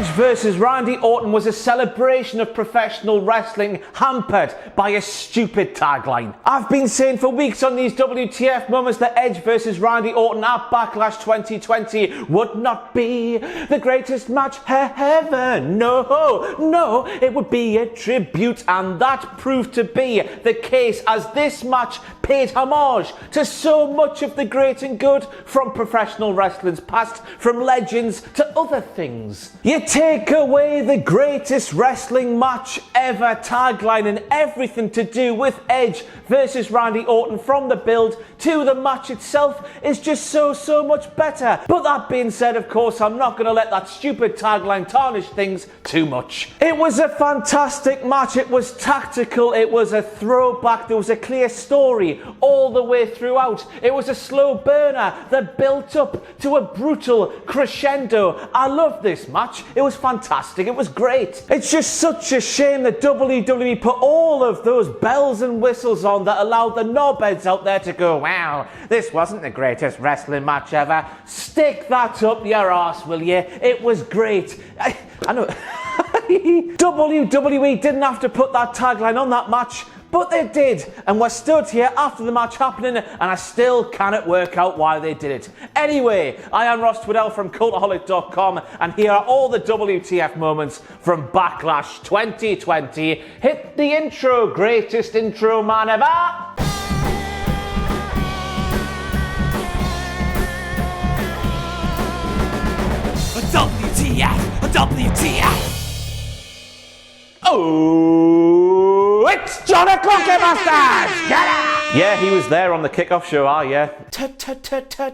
Edge versus Randy Orton was a celebration of professional wrestling hampered by a stupid tagline. I've been saying for weeks on these WTF moments that Edge versus Randy Orton at Backlash 2020 would not be the greatest match ever. No, it would be a tribute, and that proved to be the case as this match paid homage to so much of the great and good from professional wrestling's past, from legends to other things. You take away the greatest wrestling match ever tagline and everything to do with Edge versus Randy Orton, from the build to the match itself, is just so much better. But that being said, of course, I'm not going to let that stupid tagline tarnish things too much. It was a fantastic match. It was tactical. It was a throwback. There was a clear story all the way throughout. It was a slow burner that built up to a brutal crescendo. I love this match. It was fantastic. It was great. It's just such a shame that WWE put all of those bells and whistles on that allowed the knobheads out there to go, wow, this wasn't the greatest wrestling match ever. Stick that up your arse, will you? It was great. I know. WWE didn't have to put that tagline on that match, but they did, and we're stood here after the match happening, and I still cannot work out why they did it. Anyway, I am Ross Twiddell from Cultaholic.com, and here are all the WTF moments from Backlash 2020. Hit the intro, greatest intro man ever! WTF! Oh, it's John O'Clock, bastards! Get it! Yeah, he was there on the Kickoff show, yeah.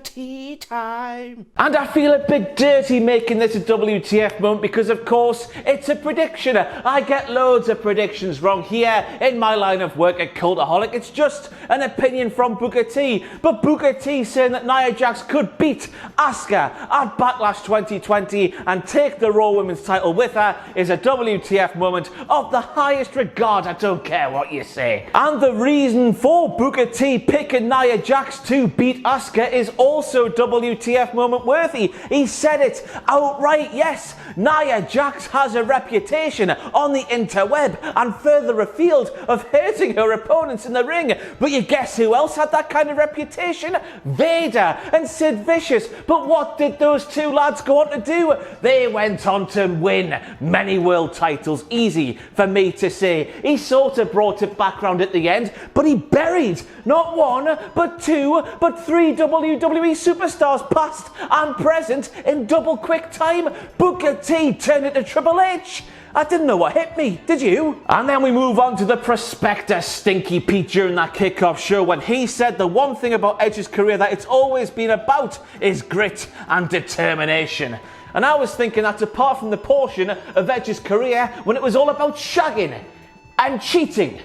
Tea time. And I feel a bit dirty making this a WTF moment because, of course, it's a prediction. I get loads of predictions wrong here in my line of work at Cultaholic. It's just an opinion from Booker T. But Booker T saying that Nia Jax could beat Asuka at Backlash 2020 and take the Raw Women's title with her is a WTF moment of the highest regard. I don't care what you say. And the reason for Booker T picking Nia Jax to beat Asuka is also WTF moment worthy. He said it outright, yes. Nia Jax has a reputation on the interweb and further afield of hurting her opponents in the ring. But you guess who else had that kind of reputation? Vader and Sid Vicious. But what did those two lads go on to do? They went on to win many world titles. Easy for me to say. He sort of brought it back round at the end, but he buried not one, but two, but three WWE superstars past and present in double quick time. Booker T turned into Triple H. I didn't know what hit me, did you? And then we move on to the prospector Stinky Pete during that Kickoff show when he said the one thing about Edge's career that it's always been about is grit and determination. And I was thinking that apart from the portion of Edge's career when it was all about shagging and cheating.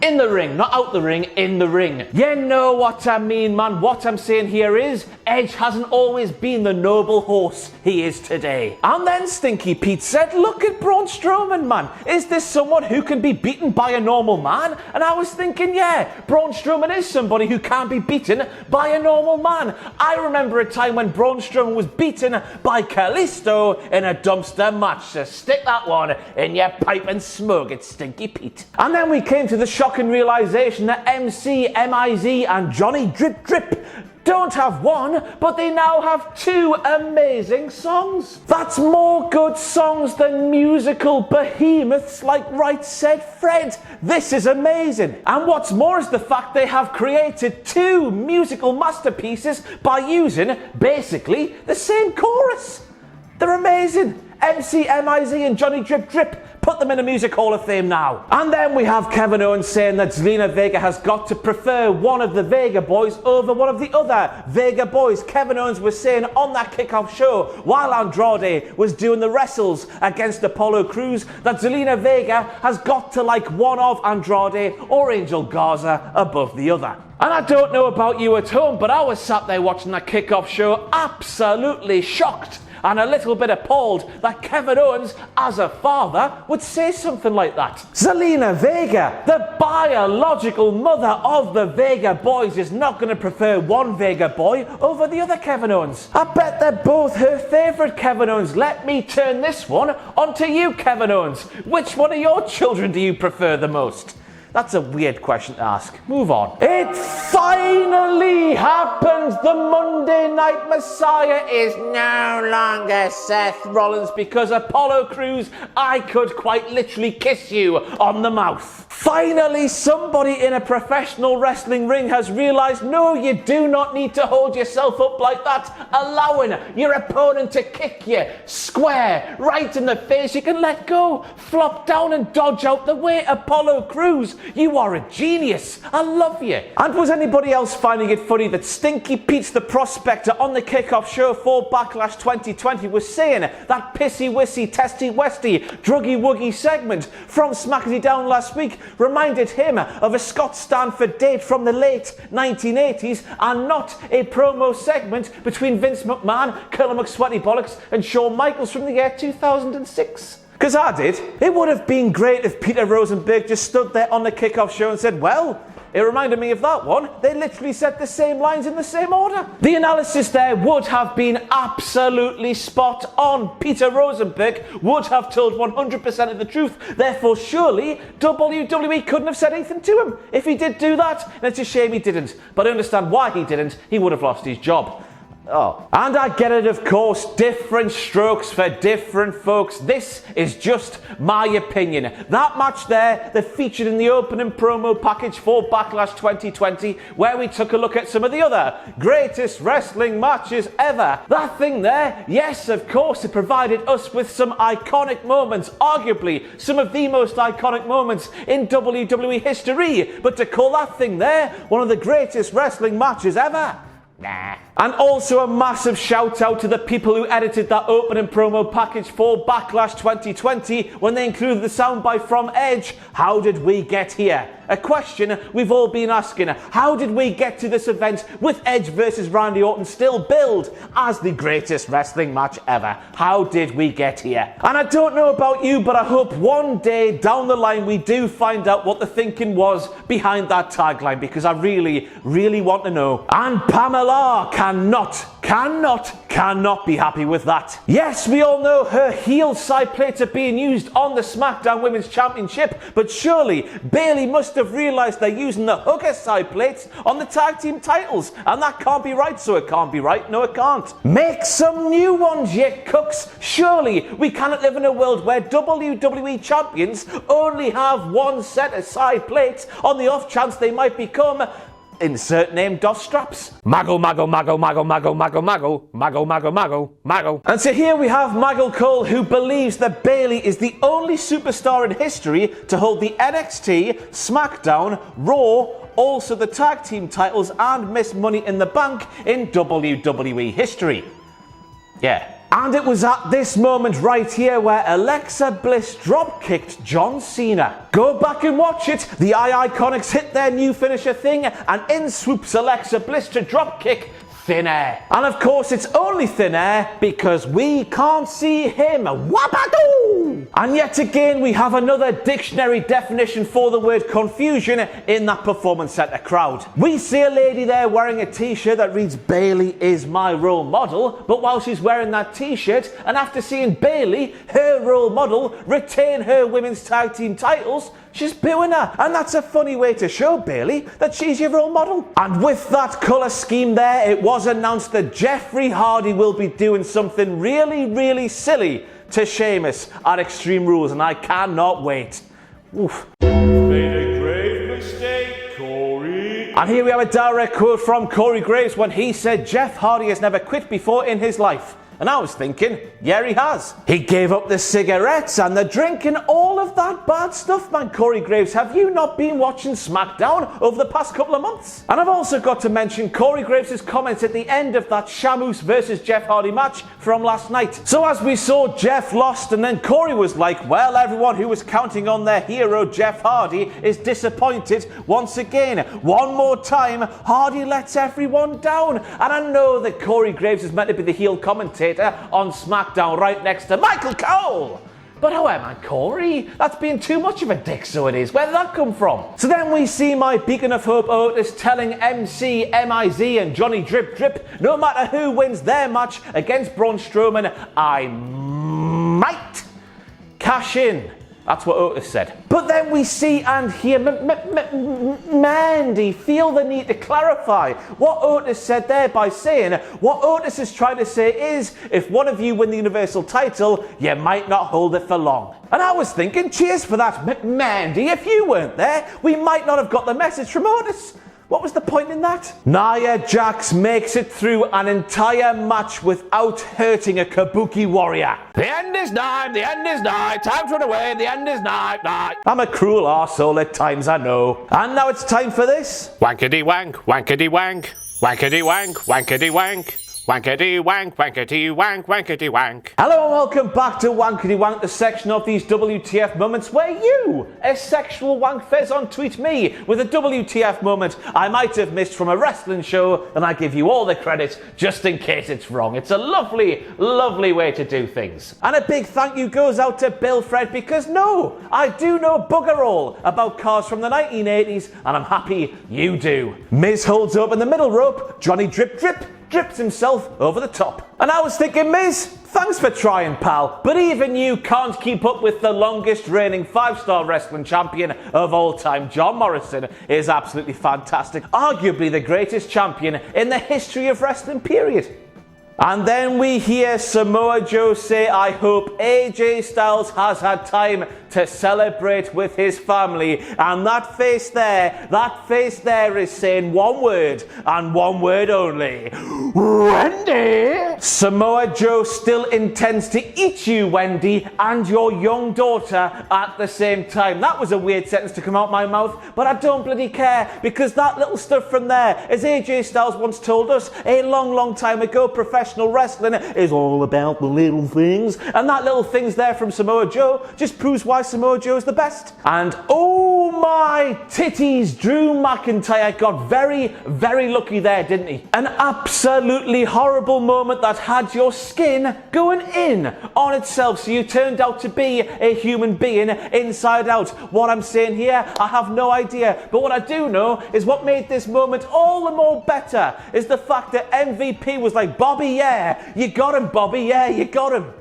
In the ring, not out the ring, in the ring. You know what I mean, man. What I'm saying here is, Edge hasn't always been the noble horse he is today. And then Stinky Pete said, look at Braun Strowman, man. Is this someone who can be beaten by a normal man? And I was thinking, yeah, Braun Strowman is somebody who can be beaten by a normal man. I remember a time when Braun Strowman was beaten by Kalisto in a dumpster match. So stick that one in your pipe and smoke it, Stinky Pete. And then we came to the shocking realization that MC, MIZ and Johnny Drip Drip don't have one, but they now have two amazing songs. That's more good songs than musical behemoths like Right Said Fred. This is amazing. And what's more is the fact they have created two musical masterpieces by using basically the same chorus. They're amazing. MC, MIZ and Johnny Drip Drip. Put them in a Music Hall of Fame now. And then we have Kevin Owens saying that Zelina Vega has got to prefer one of the Vega boys over one of the other Vega boys. Kevin Owens was saying on that Kickoff show while Andrade was doing the wrestles against Apollo Crews that Zelina Vega has got to like one of Andrade or Angel Garza above the other. And I don't know about you at home, but I was sat there watching that Kickoff show absolutely shocked and a little bit appalled that Kevin Owens, as a father, would say something like that. Zelina Vega, the biological mother of the Vega boys, is not going to prefer one Vega boy over the other Kevin Owens. I bet they're both her favourite Kevin Owens. Let me turn this one onto you, Kevin Owens. Which one of your children do you prefer the most? That's a weird question to ask. Move on. It finally happened. The Monday Night Messiah is no longer Seth Rollins, because Apollo Crews, I could quite literally kiss you on the mouth. Finally, somebody in a professional wrestling ring has realised, no, you do not need to hold yourself up like that, allowing your opponent to kick you square right in the face. You can let go, flop down and dodge out the way. Apollo Crews, you are a genius. I love you. And was anybody else finding it funny that Stinky Pete the Prospector on the Kickoff show for Backlash 2020 was saying that pissy-wissy, testy-westy, druggy-wuggy segment from Smackity Down last week reminded him of a Scott Stanford date from the late 1980s and not a promo segment between Vince McMahon, Colonel McSweaty Bollocks and Shawn Michaels from the year 2006. Because I did. It would have been great if Peter Rosenberg just stood there on the Kickoff show and said, well, it reminded me of that one. They literally said the same lines in the same order. The analysis there would have been absolutely spot on. Peter Rosenberg would have told 100% of the truth. Therefore, surely WWE couldn't have said anything to him. If he did do that, and it's a shame he didn't. But I understand why he didn't. He would have lost his job. Oh. And I get it, of course, different strokes for different folks. This is just my opinion. That match there that featured in the opening promo package for Backlash 2020, where we took a look at some of the other greatest wrestling matches ever. That thing there, yes, of course, it provided us with some iconic moments, arguably some of the most iconic moments in WWE history. But to call that thing there one of the greatest wrestling matches ever? Nah. And also a massive shout out to the people who edited that opening promo package for Backlash 2020 when they included the soundbite from Edge. How did we get here? A question we've all been asking. How did we get to this event with Edge versus Randy Orton still billed as the greatest wrestling match ever? How did we get here? And I don't know about you, but I hope one day down the line we do find out what the thinking was behind that tagline, because I really, really want to know. And Pamela cannot be happy with that. Yes, we all know her heel side plates are being used on the SmackDown Women's Championship, but surely Bayley must have realised they're using the hooker side plates on the tag team titles, and that can't be right, so it can't be right. No, it can't. Make some new ones, you cooks. Surely we cannot live in a world where WWE champions only have one set of side plates on the off chance they might become insert name DOS straps. Maggle. And so here we have Maggle Cole, who believes that Bayley is the only superstar in history to hold the NXT, SmackDown, Raw, also the tag team titles and Miss Money in the Bank in WWE history. Yeah. And it was at this moment right here where Alexa Bliss drop-kicked John Cena. Go back and watch it. The IIconics hit their new finisher thing, and in swoops Alexa Bliss to drop-kick Thin Air. And of course it's only Thin Air because we can't see him. Wabadoo! And yet again we have another dictionary definition for the word confusion in that Performance Center crowd. We see a lady there wearing a t-shirt that reads Bayley is my role model, but while she's wearing that t-shirt and after seeing Bayley, her role model, retain her women's tag team titles, she's booing her. And that's a funny way to show Bayley that she's your role model. And with that colour scheme there, it was announced that Jeffrey Hardy will be doing something really, really silly to Sheamus at Extreme Rules, and I cannot wait. Oof. Made a grave mistake, Corey. And here we have a direct quote from Corey Graves when he said Jeff Hardy has never quit before in his life. And I was thinking, yeah, he has. He gave up the cigarettes and the drink and all of that bad stuff, man. Corey Graves, have you not been watching SmackDown over the past couple of months? And I've also got to mention Corey Graves' comments at the end of that Sheamus versus Jeff Hardy match from last night. So as we saw, Jeff lost, and then Corey was like, well, everyone who was counting on their hero Jeff Hardy is disappointed once again. One more time, Hardy lets everyone down. And I know that Corey Graves is meant to be the heel commentator on SmackDown right next to Michael Cole. But oh man, Corey, that's being too much of a dick, so it is. Where did that come from? So then we see my beacon of hope Otis telling MC, MIZ and Johnny Drip Drip, no matter who wins their match against Braun Strowman, I might cash in. That's what Otis said. But then we see and hear Mandy feel the need to clarify what Otis said there by saying what Otis is trying to say is if one of you win the Universal title, you might not hold it for long. And I was thinking, cheers for that, Mandy. If you weren't there, we might not have got the message from Otis. What was the point in that? Nia Jax makes it through an entire match without hurting a Kabuki warrior. The end is nigh, the end is nigh, time to run away, the end is nigh, nigh. I'm a cruel arsehole at times, I know. And now it's time for this. Wankety wank, wankety wank, wankety wank, wankety wank. Wankety wank, wankety wank, wankety wank. Hello and welcome back to Wankety Wank, the section of these WTF moments where you, a sexual wank fezon, tweet me with a WTF moment I might have missed from a wrestling show, and I give you all the credit just in case it's wrong. It's a lovely, lovely way to do things. And a big thank you goes out to Bill Fred because no, I do know bugger all about cars from the 1980s and I'm happy you do. Miz holds up in the middle rope, Johnny Drip Drip drips himself over the top. And I was thinking, Miz, thanks for trying, pal, but even you can't keep up with the longest reigning 5-star wrestling champion of all time. John Morrison is absolutely fantastic, arguably the greatest champion in the history of wrestling, period. And then we hear Samoa Joe say, I hope AJ Styles has had time to celebrate with his family. And that face there is saying one word and one word only. Wendy! Samoa Joe still intends to eat you, Wendy, and your young daughter at the same time. That was a weird sentence to come out my mouth, but I don't bloody care, because that little stuff from there, as AJ Styles once told us a long, long time ago, professional wrestling is all about the little things, and that little things there from Samoa Joe just proves why Samoa Joe is the best. And oh my titties, Drew McIntyre got very, very lucky there, didn't he? An absolutely horrible moment that had your skin going in on itself, so you turned out to be a human being inside out. What I'm saying here, I have no idea, but what I do know is what made this moment all the more better is the fact that MVP was like, Bobby, yeah, you got him, Bobby, yeah, you got him.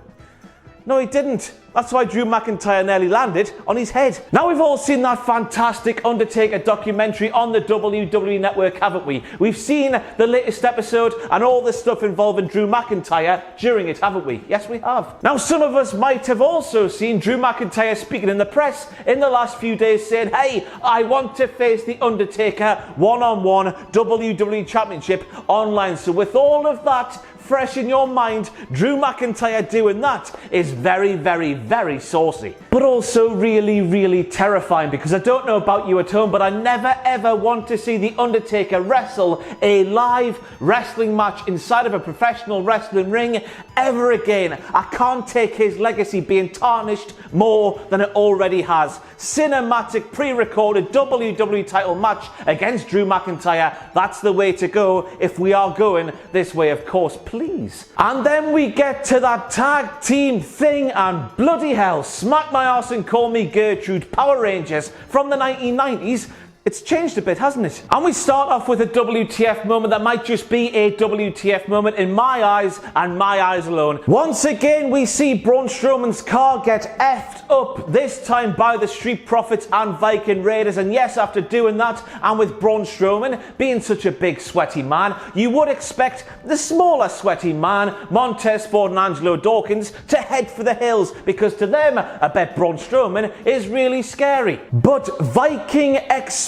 No, he didn't. That's why Drew McIntyre nearly landed on his head. Now we've all seen that fantastic Undertaker documentary on the WWE Network, haven't we? We've seen the latest episode and all the stuff involving Drew McIntyre during it, haven't we? Yes, we have. Now some of us might have also seen Drew McIntyre speaking in the press in the last few days saying, hey, I want to face the Undertaker one-on-one WWE Championship online. So with all of that fresh in your mind, Drew McIntyre doing that is very, very, very saucy. But also really, really terrifying, because I don't know about you at home, but I never ever want to see The Undertaker wrestle a live wrestling match inside of a professional wrestling ring ever again. I can't take his legacy being tarnished more than it already has. Cinematic, pre-recorded WWE title match against Drew McIntyre. That's the way to go if we are going this way, of course, please. And then we get to that tag team thing, and bloody hell, smack my arse and call me Gertrude, Power Rangers from the 1990s. It's changed a bit, hasn't it? And we start off with a WTF moment that might just be a WTF moment in my eyes and my eyes alone. Once again, we see Braun Strowman's car get effed up, this time by the Street Profits and Viking Raiders. And yes, after doing that, and with Braun Strowman being such a big sweaty man, you would expect the smaller sweaty man, Montez Ford and Angelo Dawkins, to head for the hills, because to them, I bet Braun Strowman is really scary. But Viking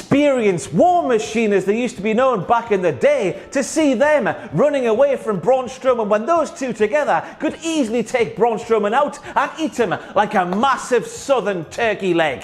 experienced War Machine as they used to be known back in the day, to see them running away from Braun Strowman when those two together could easily take Braun Strowman out and eat him like a massive southern turkey leg.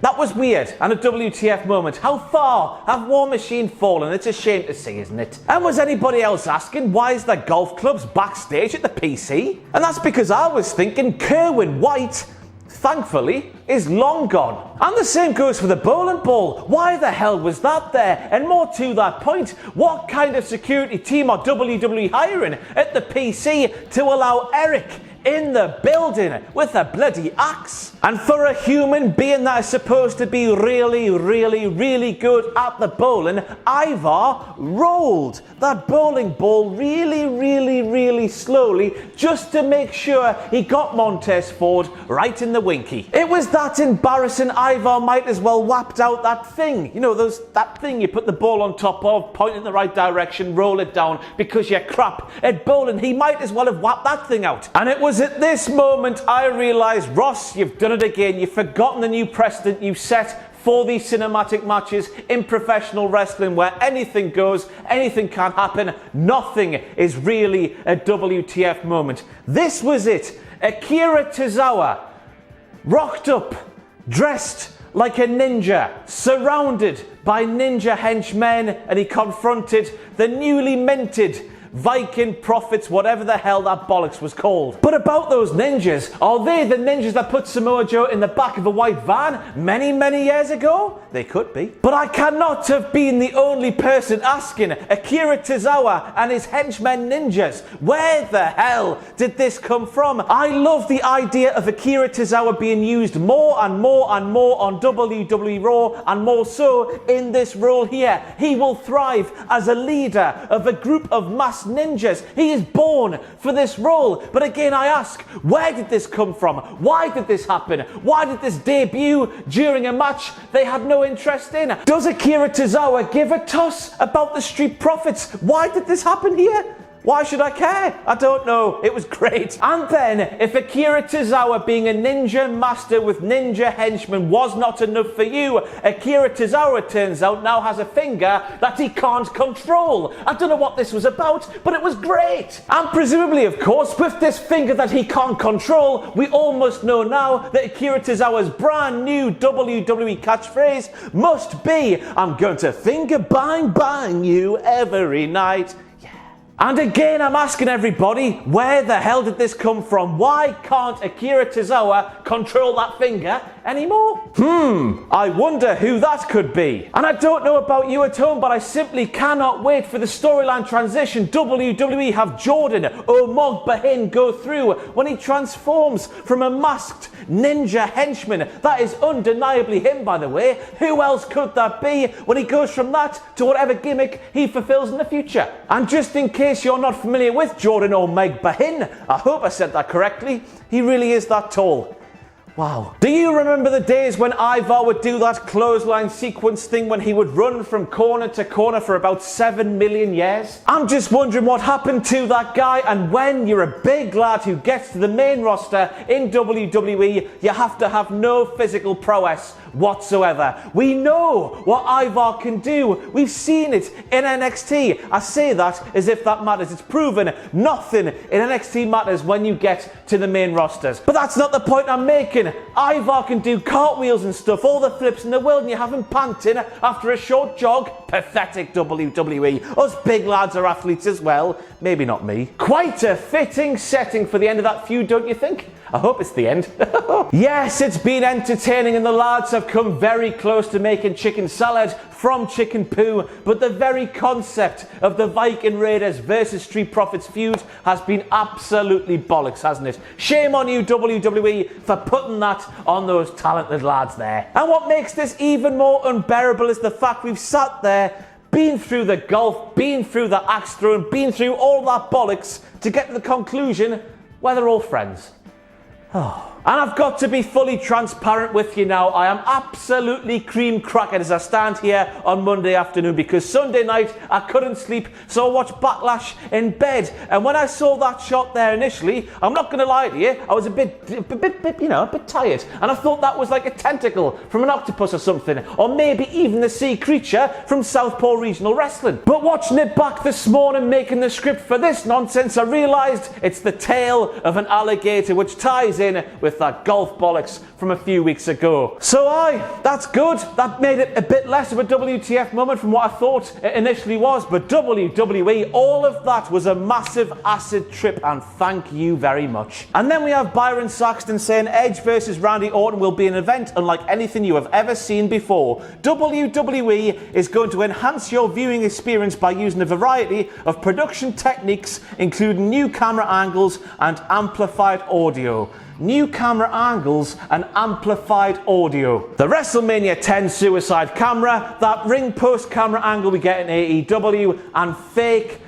That was weird and a WTF moment. How far have War Machine fallen? It's a shame to see, isn't it? And was anybody else asking why is there golf clubs backstage at the PC? And that's because I was thinking Kerwin White, thankfully, is long gone. And the same goes for the bowling ball. Why the hell was that there? And more to that point, what kind of security team are WWE hiring at the PC to allow Eric in the building with a bloody axe? And for a human being that is supposed to be really, really, really good at the bowling, Ivar rolled that bowling ball really, really, really slowly just to make sure he got Montez Ford right in the winky. It was that embarrassing. Ivar might as well whapped out that thing. You know, that thing you put the ball on top of, point in the right direction, roll it down because you're crap at bowling. He might as well have whapped that thing out. And it was at this moment I realised, Ross, you've done it again. You've forgotten the new precedent you set for these cinematic matches in professional wrestling where anything goes, anything can happen, nothing is really a WTF moment. This was it. Akira Tozawa rocked up, dressed like a ninja, surrounded by ninja henchmen, and he confronted the newly minted Viking prophets, whatever the hell that bollocks was called. But about those ninjas, are they the ninjas that put Samoa Joe in the back of a white van many, many years ago? They could be. But I cannot have been the only person asking Akira Tozawa and his henchmen ninjas, where the hell did this come from? I love the idea of Akira Tozawa being used more and more and more on WWE Raw, and more so in this role here. He will thrive as a leader of a group of mass ninjas. He is born for this role. But again, I ask, where did this come from? Why did this happen? Why did this debut during a match they had no interest in? Does Akira Tozawa give a toss about the Street Profits? Why did this happen here? Why should I care? I don't know. It was great. And then, if Akira Tozawa being a ninja master with ninja henchmen was not enough for you, Akira Tozawa, it turns out, now has a finger that he can't control. I don't know what this was about, but it was great. And presumably, of course, with this finger that he can't control, we all must know now that Akira Tozawa's brand new WWE catchphrase must be, I'm going to finger bang bang you every night. And again, I'm asking everybody, where the hell did this come from? Why can't Akira Tozawa control that finger anymore? I wonder who that could be. And I don't know about you at home, but I simply cannot wait for the storyline transition WWE have Jordan Omogbahin go through when he transforms from a masked ninja henchman. That is undeniably him, by the way. Who else could that be when he goes from that to whatever gimmick he fulfills in the future? And just in case you're not familiar with Jordan Omogbahin, I hope I said that correctly, he really is that tall. Wow. Do you remember the days when Ivar would do that clothesline sequence thing when he would run from corner to corner for about 7 million years? I'm just wondering what happened to that guy, and when you're a big lad who gets to the main roster in WWE, you have to have no physical prowess whatsoever. We know what Ivar can do. We've seen it in NXT. I say that as if that matters. It's proven nothing in NXT matters when you get to the main rosters. But that's not the point I'm making. Ivar can do cartwheels and stuff, all the flips in the world, and you have him panting after a short jog. Pathetic WWE. Us big lads are athletes as well. Maybe not me. Quite a fitting setting for the end of that feud, don't you think? I hope it's the end. Yes, it's been entertaining and the lads have come very close to making chicken salad from chicken poo, but the very concept of the Viking Raiders versus Street Profits feud has been absolutely bollocks, hasn't it? Shame on you, WWE, for putting that on those talented lads there. And what makes this even more unbearable is the fact we've sat there, been through the golf, been through the axe throwing, been through all that bollocks to get to the conclusion where they're all friends. Oh. And I've got to be fully transparent with you now. I am absolutely cream crackered as I stand here on Monday afternoon because Sunday night I couldn't sleep, so I watched Backlash in bed. And when I saw that shot there initially, I'm not going to lie to you, I was a bit tired. And I thought that was like a tentacle from an octopus or something, or maybe even the sea creature from Southpaw Regional Wrestling. But watching it back this morning, making the script for this nonsense, I realised it's the tail of an alligator, which ties in with that golf bollocks from a few weeks ago. So that's good. That made it a bit less of a WTF moment from what I thought it initially was. But WWE, all of that was a massive acid trip, and thank you very much. And then we have Byron Saxton saying Edge versus Randy Orton will be an event unlike anything you have ever seen before. WWE is going to enhance your viewing experience by using a variety of production techniques, including new camera angles and amplified audio. New camera angles and amplified audio. The WrestleMania 10 suicide camera, that ring post camera angle we get in AEW, and fake,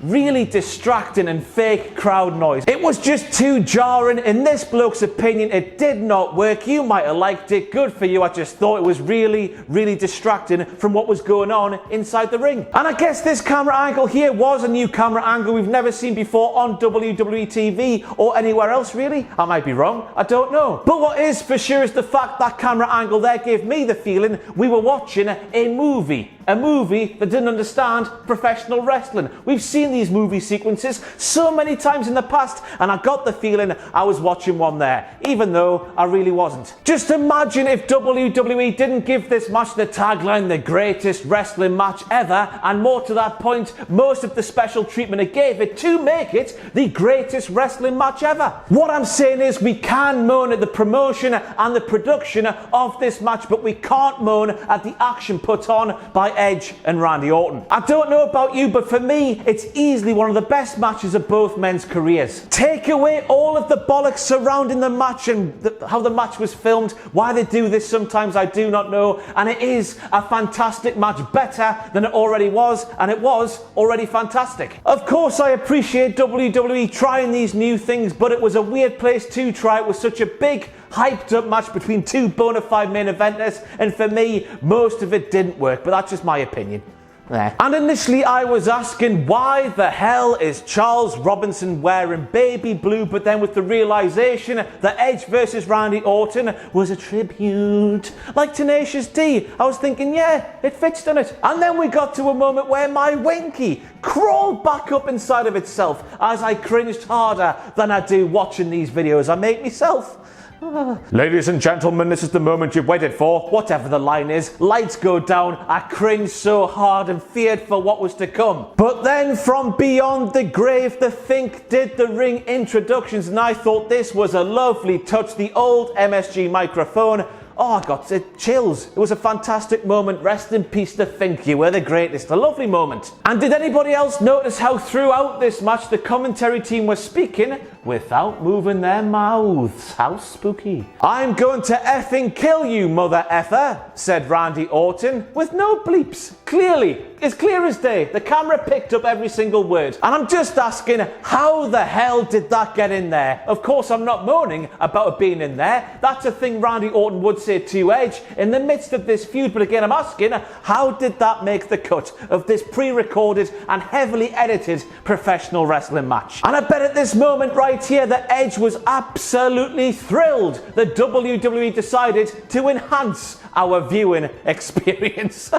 really distracting and fake crowd noise. It was just too jarring. In this bloke's opinion, it did not work. You might have liked it. Good for you. I just thought it was really distracting from what was going on inside the ring. And I guess this camera angle here was a new camera angle we've never seen before on WWE TV or anywhere else, really. I might be wrong. I don't know. But what is for sure is the fact that camera angle there gave me the feeling we were watching a movie. A movie that didn't understand professional wrestling. We've seen these movie sequences so many times in the past, and I got the feeling I was watching one there, even though I really wasn't. Just imagine if WWE didn't give this match the tagline, the greatest wrestling match ever, and more to that point, most of the special treatment it gave it to make it the greatest wrestling match ever. What I'm saying is we can moan at the promotion and the production of this match, but we can't moan at the action put on by Edge and Randy Orton. I don't know about you, but for me, it's easily one of the best matches of both men's careers. Take away all of the bollocks surrounding the match and how the match was filmed. Why they do this sometimes, I do not know. And it is a fantastic match, better than it already was, and it was already fantastic. Of course, I appreciate WWE trying these new things, but it was a weird place to try it with such a big, hyped up match between two bona fide main eventers, and for me, most of it didn't work, but that's just my opinion. And initially I was asking, why the hell is Charles Robinson wearing baby blue? But then with the realization that Edge versus Randy Orton was a tribute, like Tenacious D, I was thinking, yeah, it fits, doesn't it? And then we got to a moment where my winky crawled back up inside of itself as I cringed harder than I do watching these videos I make myself. Ladies and gentlemen, this is the moment you've waited for. Whatever the line is, lights go down. I cringed so hard and feared for what was to come. But then from beyond the grave, the Think did the ring introductions, and I thought this was a lovely touch. The old MSG microphone. Oh, I got chills. It was a fantastic moment. Rest in peace to Think. You were the greatest. A lovely moment. And did anybody else notice how throughout this match the commentary team was speaking without moving their mouths? How spooky. I'm going to effing kill you, mother effer, said Randy Orton, with no bleeps. Clearly, as clear as day, the camera picked up every single word. And I'm just asking, how the hell did that get in there? Of course, I'm not moaning about it being in there. That's a thing Randy Orton would say to Edge in the midst of this feud. But again, I'm asking, how did that make the cut of this pre-recorded and heavily edited professional wrestling match? And I bet at this moment right here that Edge was absolutely thrilled that WWE decided to enhance our viewing experience.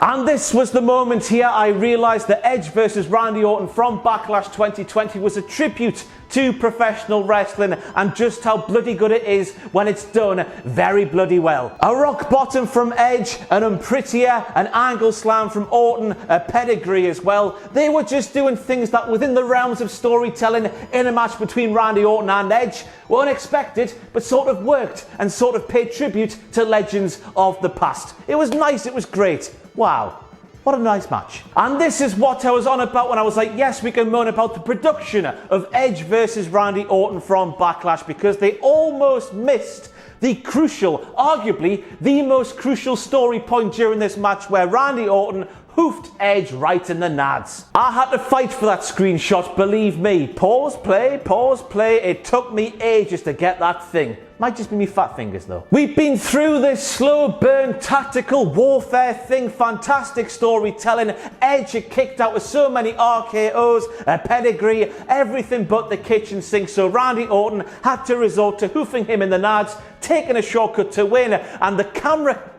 And this was the moment here I realised that Edge versus Randy Orton from Backlash 2020 was a tribute to professional wrestling and just how bloody good it is when it's done very bloody well. A rock bottom from Edge, an unprettier, an angle slam from Orton, a pedigree as well. They were just doing things that within the realms of storytelling in a match between Randy Orton and Edge were unexpected, but sort of worked and sort of paid tribute to legends of the past. It was nice, it was great. Wow. What a nice match. And this is what I was on about when I was like, yes, we can moan about the production of Edge versus Randy Orton from Backlash, because they almost missed the crucial, arguably the most crucial story point during this match, where Randy Orton, hoofed Edge right in the nads. I had to fight for that screenshot, believe me. Pause, play, it took me ages to get that thing. Might just be me fat fingers though. We've been through this slow burn tactical warfare thing, fantastic storytelling. Edge had kicked out with so many RKOs, a pedigree, everything but the kitchen sink. So Randy Orton had to resort to hoofing him in the nads, taking a shortcut to win, and the camera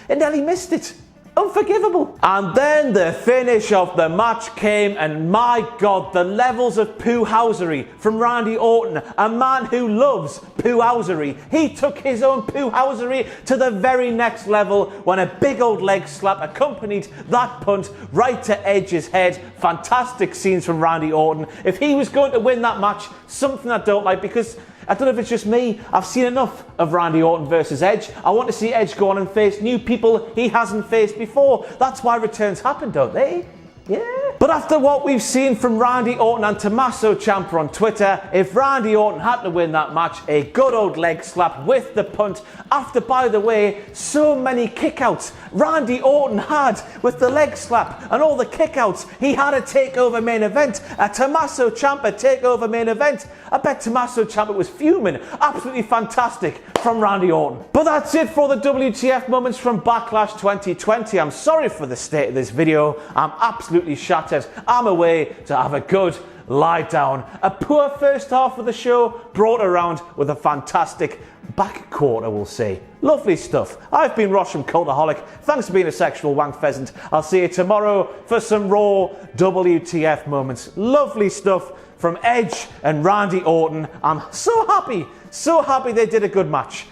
nearly missed it. Unforgivable. And then the finish of the match came, and my God, the levels of poo-housery from Randy Orton, a man who loves poo-housery. He took his own poo-housery to the very next level when a big old leg slap accompanied that punt right to Edge's head. Fantastic scenes from Randy Orton. If he was going to win that match, something I don't like, because I don't know if it's just me, I've seen enough of Randy Orton versus Edge. I want to see Edge go on and face new people he hasn't faced before. That's why returns happen, don't they? Yeah. But after what we've seen from Randy Orton and Tommaso Ciampa on Twitter, if Randy Orton had to win that match, a good old leg slap with the punt, after, by the way, so many kickouts Randy Orton had with the leg slap and all the kickouts, he had a takeover main event, a Tommaso Ciampa takeover main event. I bet Tommaso Ciampa was fuming. Absolutely fantastic from Randy Orton. But that's it for the WTF moments from Backlash 2020. I'm sorry for the state of this video. I'm absolutely shattered. I'm away to have a good lie down. A poor first half of the show brought around with a fantastic back quarter, we'll say. Lovely stuff. I've been Ross from Cultaholic. Thanks for being a sexual wank pheasant. I'll see you tomorrow for some raw WTF moments. Lovely stuff from Edge and Randy Orton. I'm so happy they did a good match.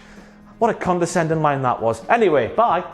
What a condescending line that was. Anyway, bye.